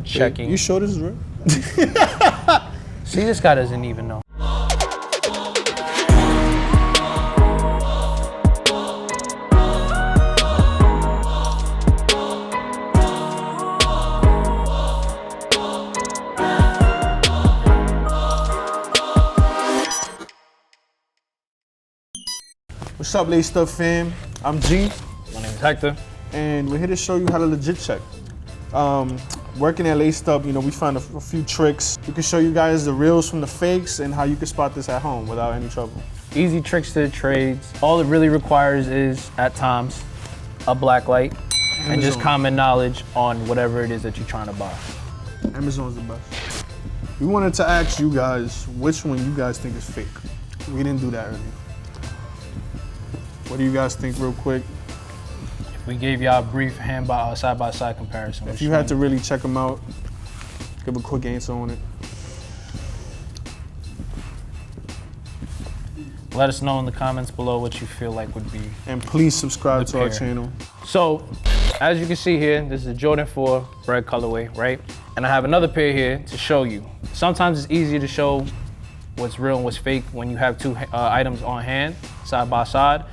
Checking. You sure this is real? See, this guy doesn't even know. What's up, Laced Up fam? I'm G. My name is Hector. And we're here to show you how to legit check. Working at Laced Up, we found a few tricks. We can show you guys the reals from the fakes and how you can spot this at home without any trouble. Easy tricks to the trades. All it really requires is, at times, a black light and just common knowledge on whatever it is that you're trying to buy. Amazon's the best. We wanted to ask you guys which one you guys think is fake. We didn't do that earlier. What do you guys think real quick? We gave y'all a brief side-by-side comparison. If you had to really check them out, give a quick answer on it. Let us know in the comments below what you feel like would be. And please subscribe to our channel. So, as you can see here, this is a Jordan 4 red colorway, right? And I have another pair here to show you. Sometimes it's easier to show what's real and what's fake when you have two items on hand, side by side.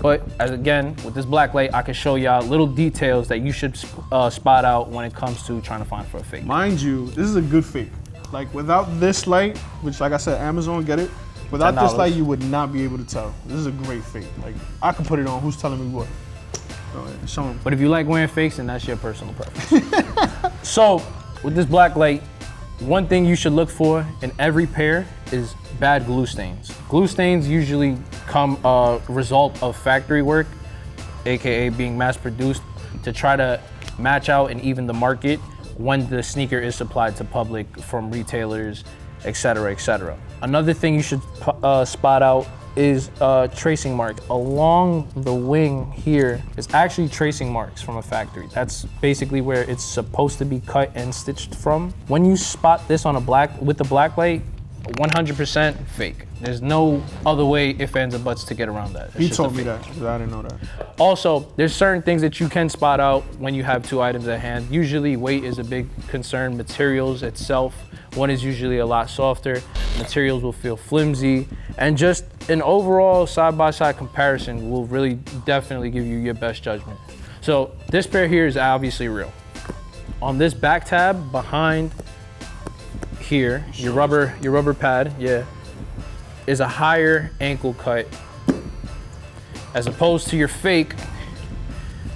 But again, with this black light, I can show y'all little details that you should spot out when it comes to trying to find for a fake. Mind you, this is a good fake. Like without this light, which like I said, Amazon, get it? Without this light, you would not be able to tell. This is a great fake. Like I could put it on, who's telling me what? Show them. But if you like wearing fakes, then that's your personal preference. So with this black light, one thing you should look for in every pair is bad glue stains. Glue stains usually come a result of factory work, AKA being mass produced, to try to match out and even the market when the sneaker is supplied to public from retailers, etc., etc. Another thing you should spot out is tracing marks. Along the wing here is actually tracing marks from a factory. That's basically where it's supposed to be cut and stitched from. When you spot this on with the black light, 100% fake. There's no other way, ifs, ands, or buts to get around that. He told me that, but I didn't know that. Also, there's certain things that you can spot out when you have two items at hand. Usually weight is a big concern. Materials itself, one is usually a lot softer. Materials will feel flimsy. And just an overall side-by-side comparison will really definitely give you your best judgment. So this pair here is obviously real. On this back tab behind here, your rubber pad, is a higher ankle cut as opposed to your fake,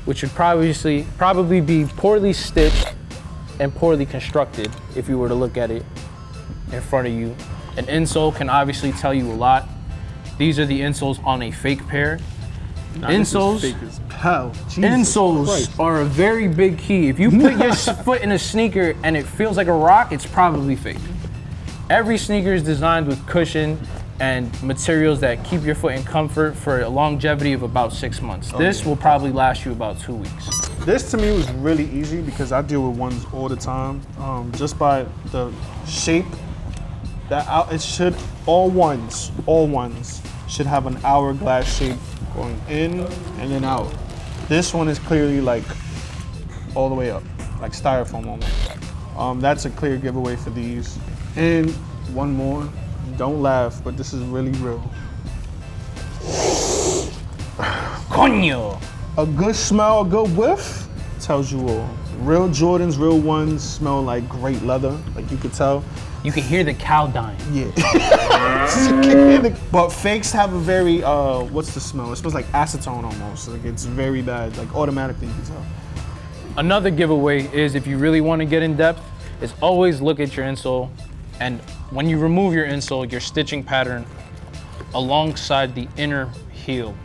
which would probably be poorly stitched and poorly constructed if you were to look at it in front of you. An insole can obviously tell you a lot. These are the insoles on a fake pair. Insoles are a very big key. If you put your foot in a sneaker and it feels like a rock, it's probably fake. Every sneaker is designed with cushion and materials that keep your foot in comfort for a longevity of about 6 months. This will probably last you about 2 weeks. This to me was really easy because I deal with ones all the time. Just by the shape, it should, all ones should have an hourglass shape going in and then out. This one is clearly like all the way up, like styrofoam almost. That's a clear giveaway for these. And one more, don't laugh, but this is really real. Coño! A good smell, a good whiff tells you all. Real Jordans, real ones smell like great leather, like you could tell. You can hear the cow dying. Yeah. But fakes have a very, what's the smell? It smells like acetone almost. Like it's very bad, like automatically you can tell. Another giveaway is if you really want to get in depth, is always look at your insole. And when you remove your insole, your stitching pattern alongside the inner heel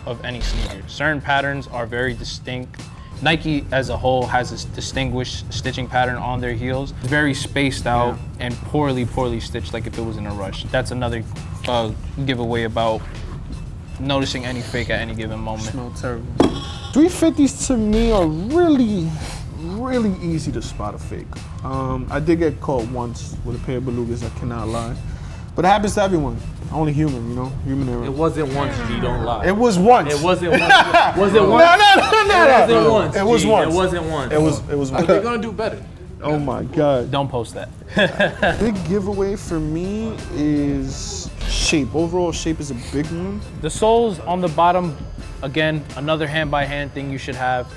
of any sneaker. Certain patterns are very distinct. Nike as a whole has this distinguished stitching pattern on their heels. It's very spaced out and poorly stitched, like if it was in a rush. That's another giveaway about noticing any fake at any given moment. Smell terrible. 350s to me are really easy to spot a fake. I did get caught once with a pair of belugas, I cannot lie. But it happens to everyone. Only human, human error. It wasn't once, G, don't lie. It was once. It wasn't once. Was it once? No. It wasn't once. It was G. once. It wasn't once. It was once. They're gonna do better. Oh my God. Don't post that. Big giveaway for me is shape. Overall shape is a big one. The soles on the bottom, again, another hand-by-hand thing you should have.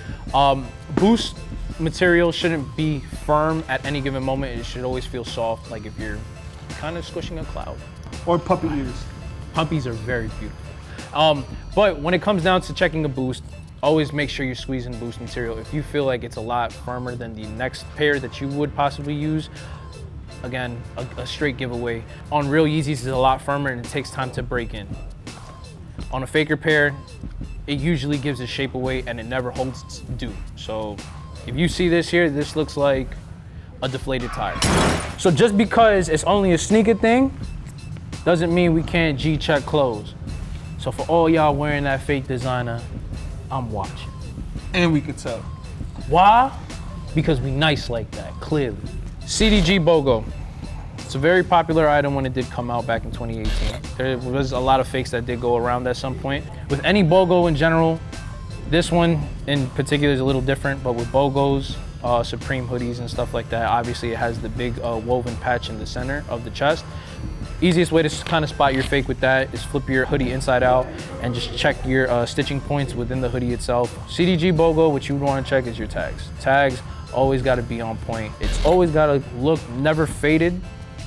Boost material shouldn't be firm at any given moment. It should always feel soft, like if you're kind of squishing a cloud. Or puppy ears. Puppies are very beautiful. But when it comes down to checking a boost, always make sure you're squeezing boost material. If you feel like it's a lot firmer than the next pair that you would possibly use, again, a straight giveaway. On real Yeezys, it's a lot firmer and it takes time to break in. On a faker pair, it usually gives its shape away and it never holds due. So if you see this here, this looks like a deflated tire. So just because it's only a sneaker thing, doesn't mean we can't G-check clothes. So for all y'all wearing that fake designer, I'm watching. And we could tell. Why? Because we nice like that, clearly. CDG BOGO. It's a very popular item when it did come out back in 2018. There was a lot of fakes that did go around at some point. With any BOGO in general, this one in particular is a little different, but with BOGOs, Supreme hoodies and stuff like that, obviously it has the big woven patch in the center of the chest. Easiest way to kind of spot your fake with that is flip your hoodie inside out and just check your stitching points within the hoodie itself. CDG BOGO, what you would want to check is your tags. Tags always got to be on point. It's always got to look never faded.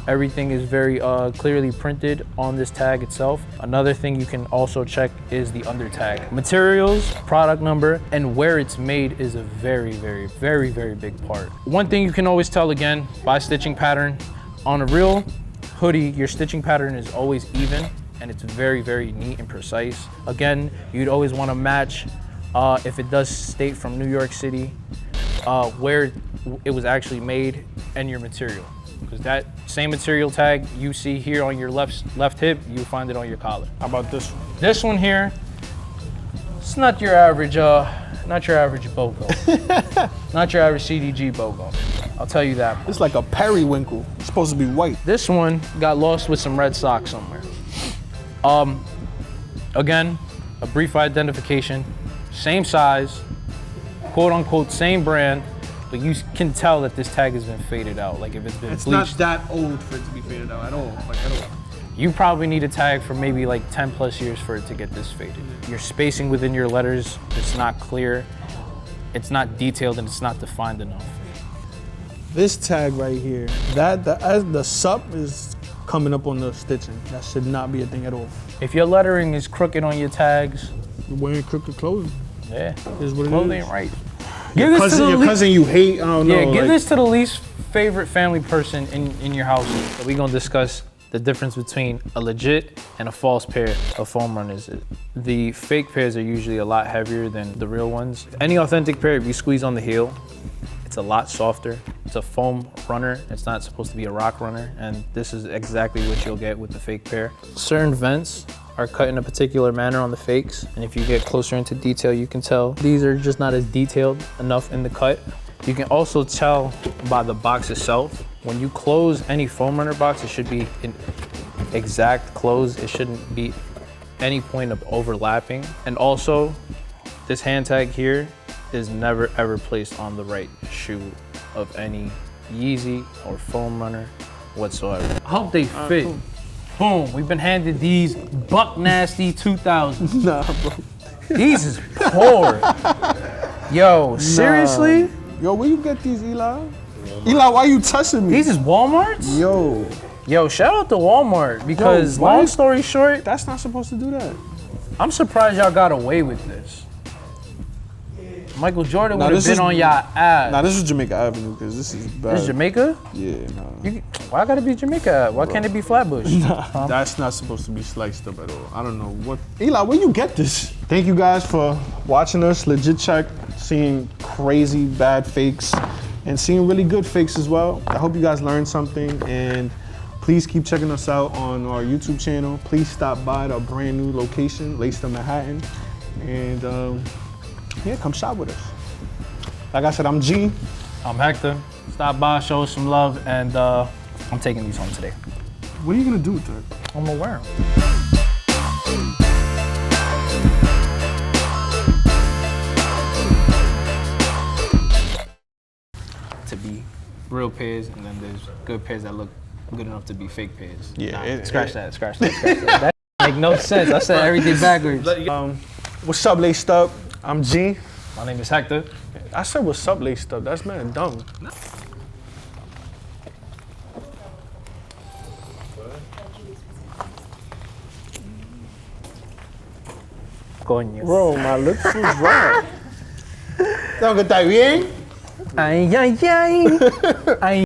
Everything is very clearly printed on this tag itself. Another thing you can also check is the under tag. Materials, product number, and where it's made is a very, very, very, very big part. One thing you can always tell, again, by stitching pattern. On a real hoodie, your stitching pattern is always even and it's very, very neat and precise. Again, you'd always want to match, if it does state from New York City, where it was actually made and your material. Because that same material tag you see here on your left hip, you find it on your collar. How about this one? This one here, it's not your average BOGO. Not your average CDG BOGO. I'll tell you that. It's like a periwinkle. It's supposed to be white. This one got lost with some red socks somewhere. Again, a brief identification, same size, quote unquote, same brand, but you can tell that this tag has been faded out. Like if it's been bleached. It's not that old for it to be faded out at all. Like at all. You probably need a tag for maybe like 10 plus years for it to get this faded. Your spacing within your letters, it's not clear, it's not detailed, and it's not defined enough. This tag right here, the sup is coming up on the stitching. That should not be a thing at all. If your lettering is crooked on your tags, You're wearing crooked clothing. yeah, Is what it clothing is. ain't right. Your cousin you hate, I don't know. Yeah, give like, this to the least favorite family person in your house. So we're gonna discuss the difference between a legit and a false pair of foam runners. The fake pairs are usually a lot heavier than the real ones. Any authentic pair, if you squeeze on the heel, it's a lot softer. It's a foam runner. It's not supposed to be a rock runner. And this is exactly what you'll get with the fake pair. Certain vents are cut in a particular manner on the fakes. And if you get closer into detail, you can tell these are just not as detailed enough in the cut. You can also tell by the box itself. When you close any foam runner box, it should be an exact close. It shouldn't be any point of overlapping. And also, this hand tag here is never ever placed on the right shoe of any Yeezy or foam runner whatsoever. I hope they fit. Cool. Boom, we've been handed these Buck Nasty 2000s. Nah, bro. These is poor. Yo, seriously? Nah. Yo, where you get these, Eli? Eli, why you touching me? These is Walmart's? Yo, Shout out to Walmart because why- long story short, that's not supposed to do that. I'm surprised y'all got away with this. Michael Jordan would have been on y'all ass. Nah, this is Jamaica Avenue because this is bad. This is Jamaica? Yeah, nah. Why gotta be Jamaica? Why can't it be Flatbush? That's not supposed to be sliced up at all. I don't know what. Eli, where you get this? Thank you guys for watching us. Legit check, seeing crazy bad fakes and seeing really good fakes as well. I hope you guys learned something and please keep checking us out on our YouTube channel. Please stop by at our brand new location, Laced Manhattan. And yeah, come shop with us. Like I said, I'm G. I'm Hector. Stop by, show us some love, and I'm taking these home today. What are you gonna do with that? I'm gonna wear them. To be real pairs, and then there's good pairs that look good enough to be fake pairs. Yeah, Scratch that. That make no sense. I said everything backwards. What's up, Laced Up? I'm G. My name is Hector. I said what's up, Laced Up. That's man dumb. Coño. Bro, my lips was dry. ¿Todo que está bien? Ay, ay, ay. Ay.